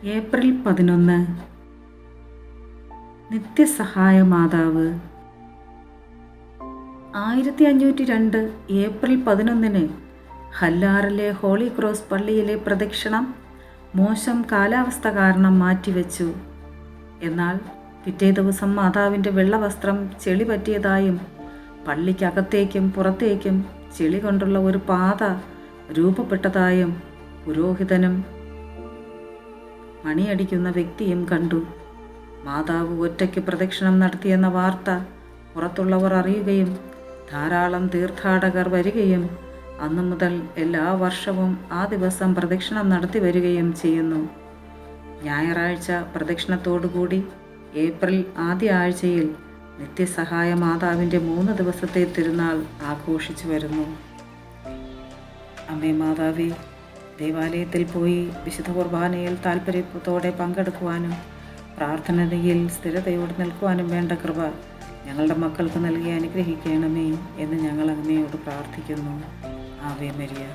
April 11 നിത്യസഹായ മാതാവ്. 1502 April 11 ഹല്ലാറിലെ holy cross പള്ളിയിലെ പ്രദക്ഷിണം മോശം കാലാവസ്ഥ കാരണം മാറ്റിവെച്ചു. എന്നാൽ പിറ്റേ ദിവസം മാതാവിൻ്റെ വെള്ളവസ്ത്രം ചെളി പറ്റിയതായും പള്ളിക്കകത്തേക്കും പുറത്തേക്കും ചെളി കൊണ്ടുള്ള ഒരു പാത രൂപപ്പെട്ടതായും പുരോഹിതനും മണിയടിക്കുന്ന വ്യക്തിയും കണ്ടു. മാതാവ് ഒറ്റയ്ക്ക് പ്രദക്ഷിണം നടത്തിയെന്ന വാർത്ത പുറത്തുള്ളവർ അറിയുകയും ധാരാളം തീർത്ഥാടകർ വരികയും അന്നു മുതൽ എല്ലാ വർഷവും ആ ദിവസം പ്രദക്ഷിണം നടത്തി വരികയും ചെയ്യുന്നു. ഞായറാഴ്ച പ്രദക്ഷിണത്തോടുകൂടി ഏപ്രിൽ ആദ്യ ആഴ്ചയിൽ നിത്യസഹായ മാതാവിൻ്റെ 3 ദിവസത്തെ തിരുനാൾ ആഘോഷിച്ചു വരുന്നു. അമ്മേ മാതാവേ, ദേവാലയത്തിൽ പോയി വിശുദ്ധ കുർബാനയിൽ താല്പര്യത്തോടെ പങ്കെടുക്കുവാനും പ്രാർത്ഥനയിൽ സ്ഥിരതയോടെ നിൽക്കുവാനും വേണ്ട കൃപ ഞങ്ങളുടെ മക്കൾക്ക് നൽകി അനുഗ്രഹിക്കണമേ എന്ന് ഞങ്ങൾ അങ്ങയോട് പ്രാർത്ഥിക്കുന്നു. Ave Maria.